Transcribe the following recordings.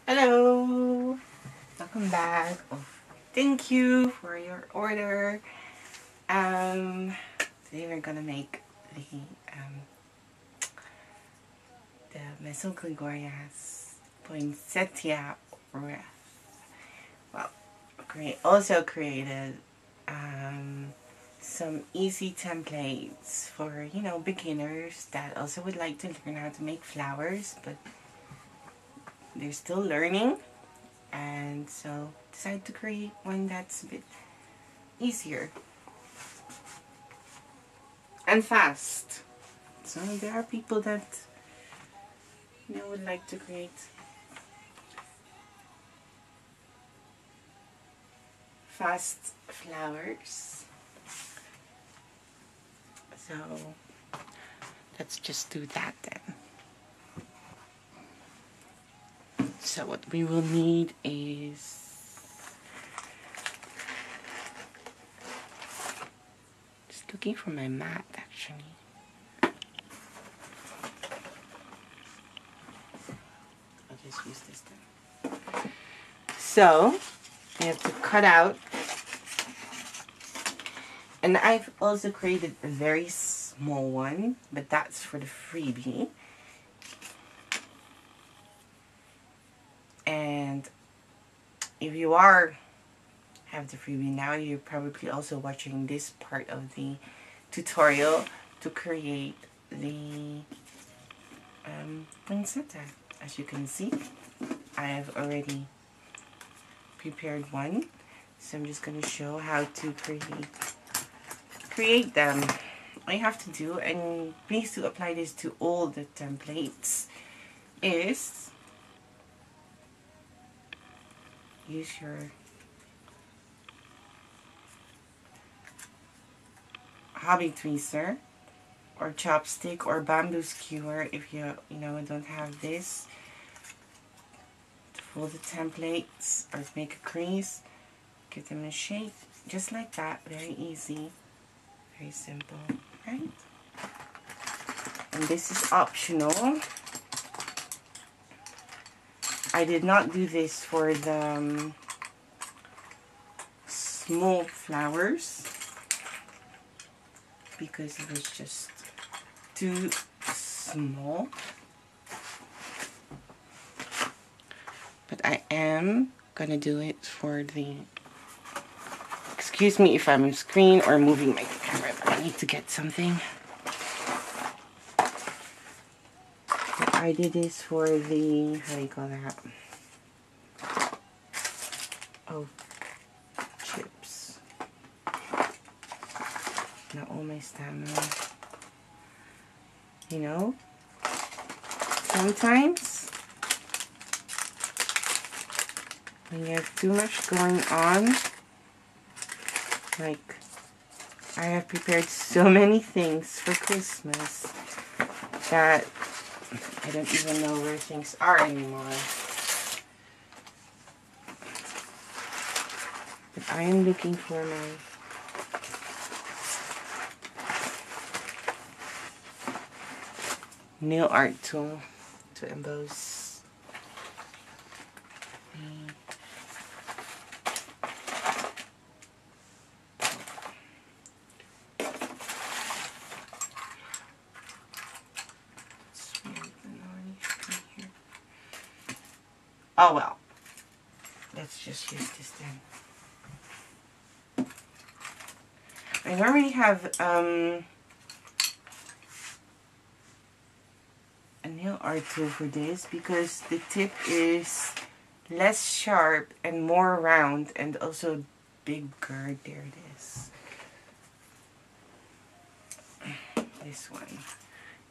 Hello, welcome back. Thank you for your order. Today we're gonna make the Mesocligoria's Ponsettia wreath. Well, also created some easy templates for beginners that also would like to learn how to make flowers, but they're still learning. And so decided to create one that's a bit easier and fast. So there are people that would like to create fast flowers. So let's just do that then. So what we will need is just looking for my mat actually. I'll just use this then. So I have to cut out, and I've also created a very small one, but that's for the freebie. And if you have the freebie now, you're probably also watching this part of the tutorial to create the Ponsettia. As you can see, I have already prepared one, so I'm just going to show how to create them. All you have to do, and please do apply this to all the templates, is use your hobby tweezer or chopstick or bamboo skewer if you don't have this, to fold the templates or to make a crease, give them a shape just like that. Very easy, very simple, right? And this is optional. I did not do this for the small flowers because it was just too small. But I am gonna do it for the... Excuse me if I'm on screen or moving my camera, but I need to get something. But I did this for the... how do you call that? Oh, chips. Not all my stamina. Sometimes when you have too much going on, like I have prepared so many things for Christmas that I don't even know where things are anymore. But I am looking for my nail art tool to emboss oh well, let's just use this then. I normally have a nail art tool for this because the tip is less sharp and more round and also bigger. There it is. This one.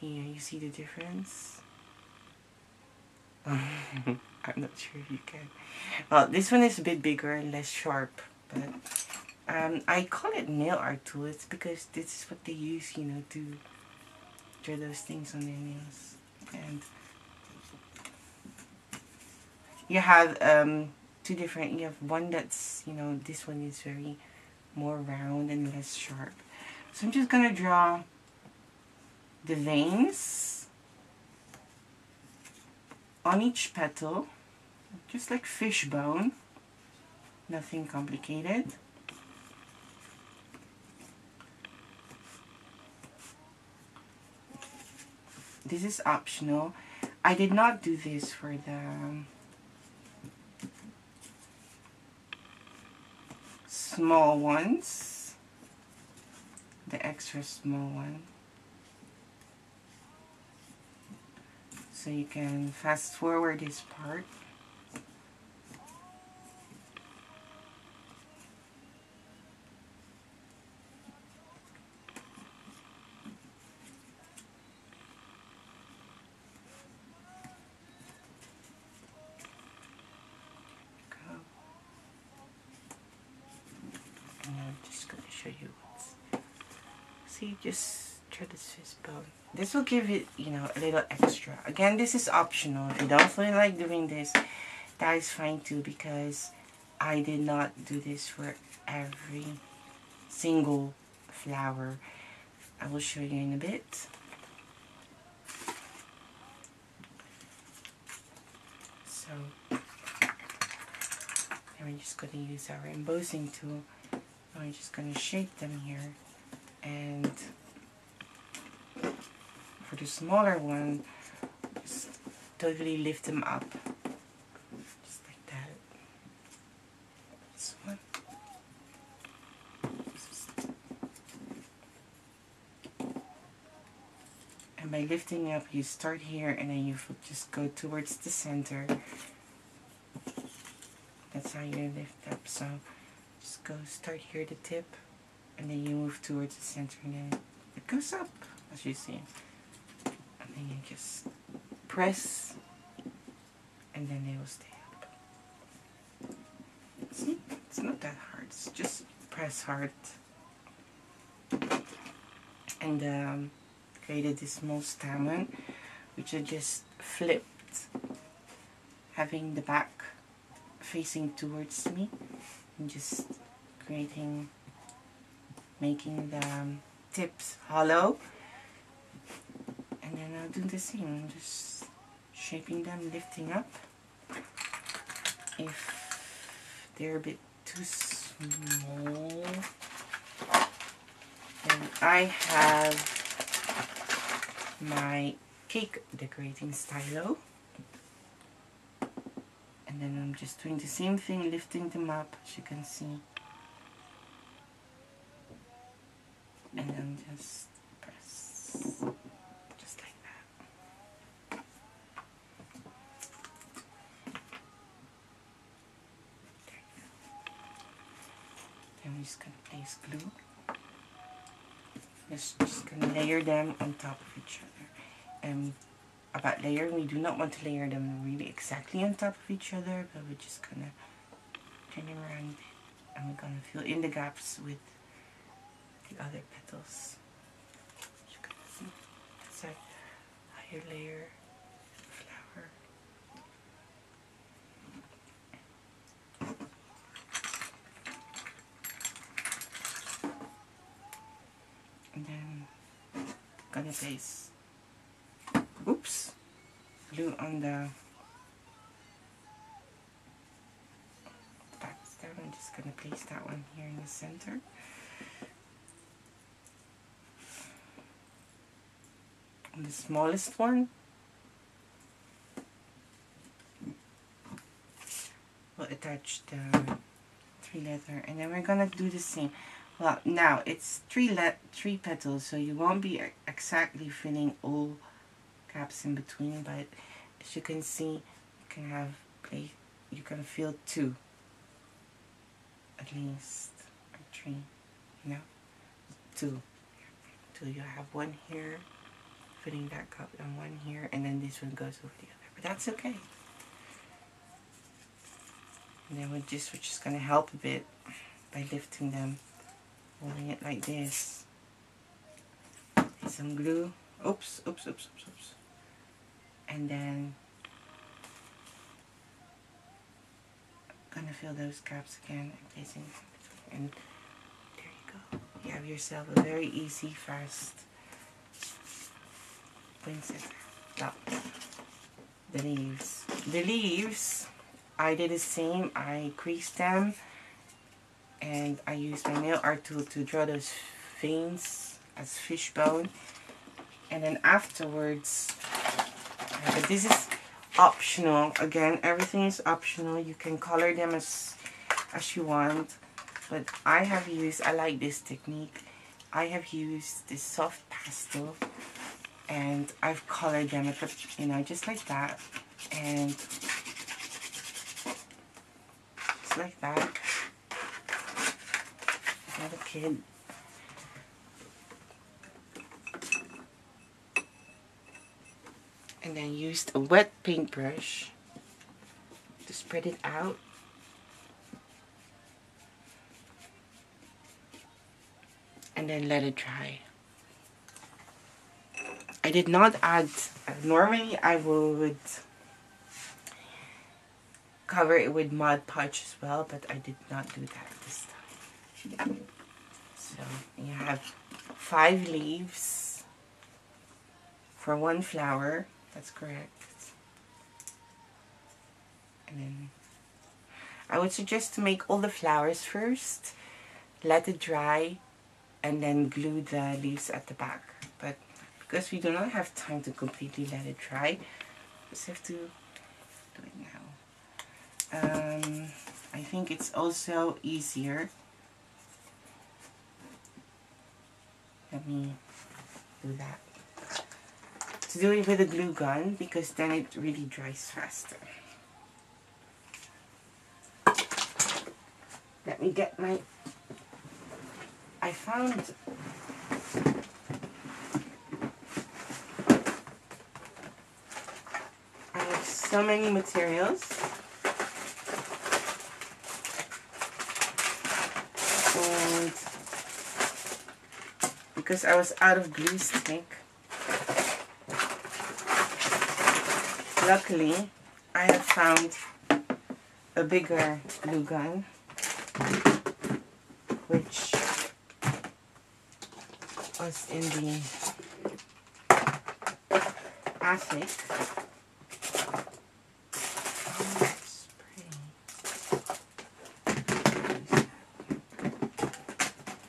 Yeah, you see the difference? I'm not sure if you can. Well, this one is a bit bigger and less sharp, but I call it nail art tool. It's because this is what they use, to draw those things on their nails. And you have two different. You have one that's this one is very more round and less sharp. So I'm just gonna draw the veins on each petal. just like fish bone, nothing complicated. This is optional. I did not do this for the small ones, the extra small one. So you can fast forward this part. I'm just going to show you what's... See, just try this fish bone. This will give it, you know, a little extra. Again, this is optional. If you don't feel like doing this, that is fine too, because I did not do this for every single flower. I will show you in a bit. So, and we're just going to use our embossing tool. I'm just going to shape them here, and for the smaller one, just totally lift them up, just like that. This one. And by lifting up, you start here and then you just go towards the center. That's how you lift up. So just go, start here at the tip, and then you move towards the center, and then it goes up, as you see. And then you just press, and then they will stay up. See? It's not that hard. It's just press hard. And created this small stamen, which I just flipped, having the back facing towards me, and just making the tips hollow. And then I'll do the same, just shaping them, lifting up. If they're a bit too small, then I have my cake decorating stylo. And then I'm just doing the same thing, lifting them up, as you can see. And then just press, just like that. There you go. Then we're just going to place glue. Just going to layer them on top of each other. And about layering, we do not want to layer them really exactly on top of each other, but we're just going to turn them around a bit. And we're going to fill in the gaps with the other petals. As you can see, it's a higher layer flower. And then I'm gonna place, oops, glue on the back stem. I'm just gonna place that one here in the center. And the smallest one will attach the 3-letter, and then we're gonna do the same. Well, now it's three petals, so you won't be exactly filling all gaps in between, but as you can see, you can have you can fill 2 at least, or 3, you know, 2. You have one here filling that cup, and one here, and then this one goes over the other, but that's okay. And then we're just gonna help a bit by lifting them, holding it like this. Get some glue. Oops. And then gonna fill those gaps again and placing them between. And there you go. You have yourself a very easy, fast Ponsettia. Now, the leaves. The leaves, I did the same. I creased them and I used my nail art tool to draw those veins as fishbone. And then afterwards, but this is optional. Again, everything is optional. You can color them as you want. But I like this technique. I have used this soft pastel and I've colored them, you know, just like that. And just like that. Another kid. And then used a wet paintbrush to spread it out. And then let it dry. I did not add, normally I would cover it with Mod Podge as well, but I did not do that this time. So you have 5 leaves for 1 flower. That's correct. And then I would suggest to make all the flowers first, let it dry, and then glue the leaves at the back. But because we do not have time to completely let it dry, just have to do it now. I think it's also easier. Let me do that. To do it with a glue gun, because then it really dries faster. Let me get my... I found... I have so many materials. And because I was out of glue stick, luckily I have found a bigger glue gun, which was in the attic.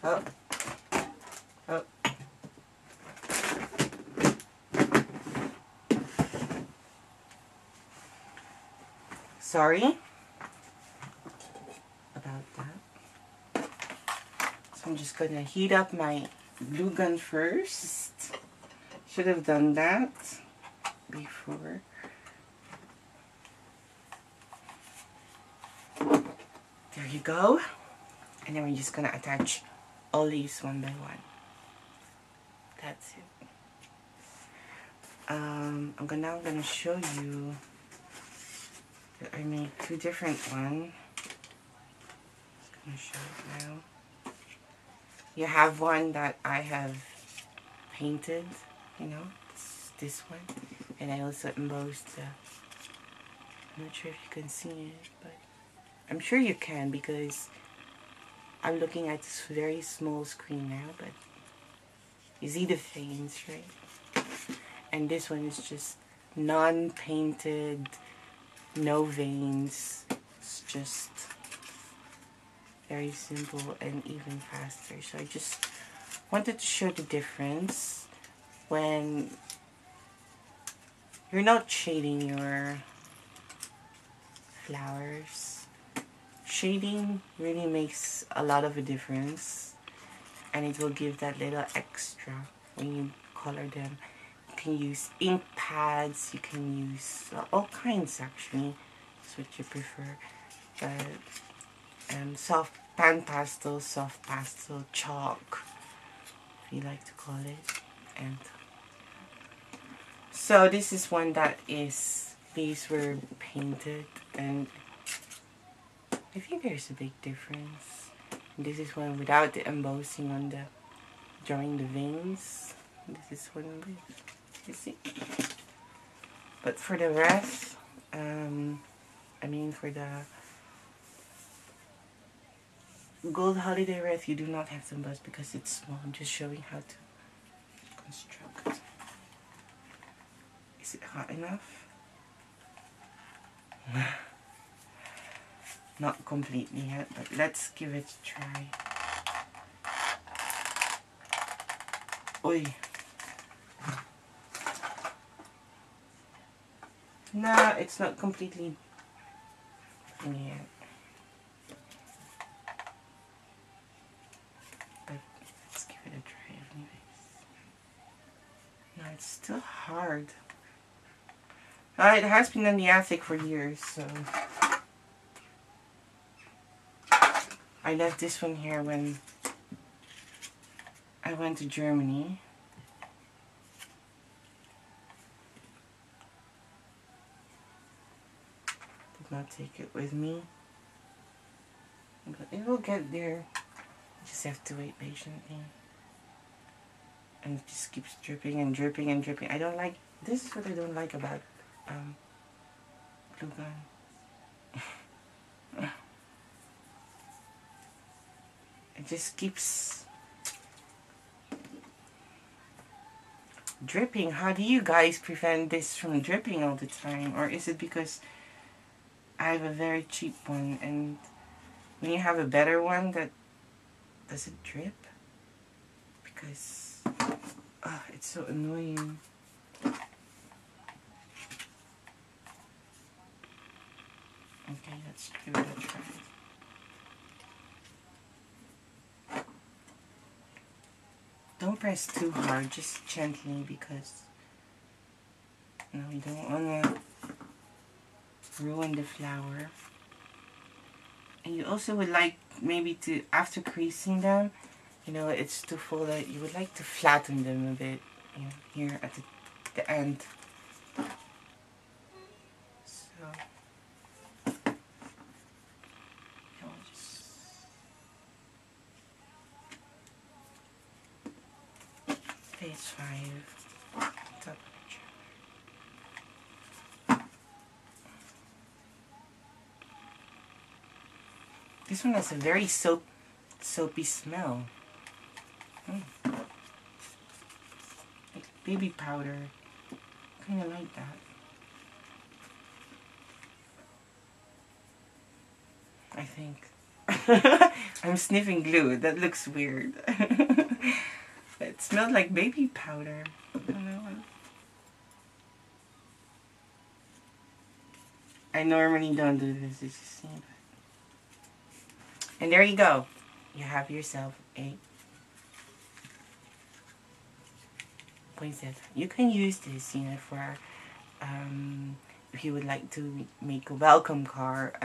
Oh. Oh. Sorry about that. So I'm just gonna heat up my glue gun first. Should have done that before. There you go. And then we're just gonna attach all leaves one by one. That's it. I'm gonna show you that I made 2 different ones. I'm gonna show it now. You have one that I have painted, you know, it's this one, and I also embossed the, I'm not sure if you can see it, but I'm sure you can because I'm looking at this very small screen now, but you see the veins, right? And this one is just non-painted, no veins. It's just very simple and even faster. So I just wanted to show the difference when you're not shading your flowers. Shading really makes a lot of a difference, and it will give that little extra when you color them. You can use ink pads, you can use all kinds actually, that's what you prefer, but soft pan pastel, soft pastel, chalk, if you like to call it. And so this is one that is, these were painted, and I think there's a big difference. This is one without the embossing on the, drawing the veins. This is one with, you see. But for the rest, I mean for the Gold Holiday Wreath, you do not have to emboss because it's small. I'm just showing how to construct. Is it hot enough? Not completely yet, but let's give it a try. Oi. Nah, it's not completely in yet. But let's give it a try anyways. No, it's still hard. It has been in the attic for years, so I left this one here when I went to Germany. Did not take it with me, but it will get there. Just have to wait patiently. And it just keeps dripping and dripping and dripping. I don't like, this is what I don't like about glue gun. It just keeps dripping. How do you guys prevent this from dripping all the time? Or is it because I have a very cheap one, and when you have a better one, that does it drip? Because it's so annoying. Okay, let's give it a try. Don't press too hard, just gently, because you don't want to ruin the flower. And you also would like maybe to, after creasing them, it's too full, that you would like to flatten them a bit, here at the end. So page 5, top picture. This one has a very soapy smell. Like baby powder. Kind of like that. I think. I'm sniffing glue. That looks weird. It smelled like baby powder. I don't know. I normally don't do this. It's just, and there you go. You have yourself a poinsettia. You can use this, for if you would like to make a welcome card,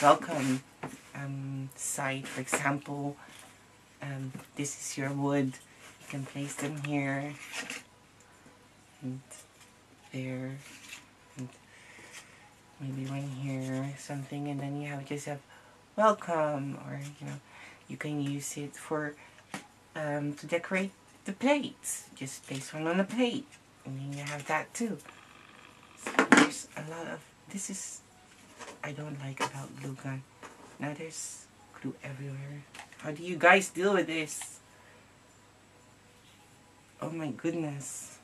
welcome site, for example. This is your wood. You can place them here and there, and maybe one here, something, and then you just have welcome, or you can use it for to decorate the plates. Just place one on the plate, and then you have that too. So there's a lot of, this is I don't like about glue gun. Now there's glue everywhere. How do you guys deal with this? Oh my goodness.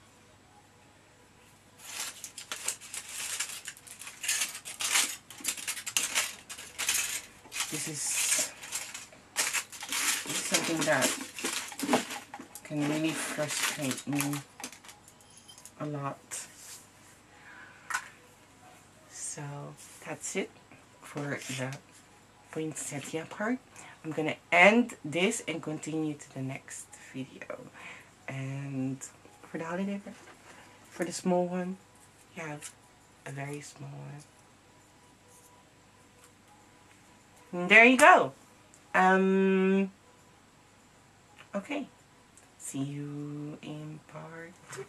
This is something that can really frustrate me a lot. So that's it for the poinsettia part. I'm gonna end this and continue to the next video. And for the holiday, for the small one, you have a very small one. And there you go. Okay. See you in part 2.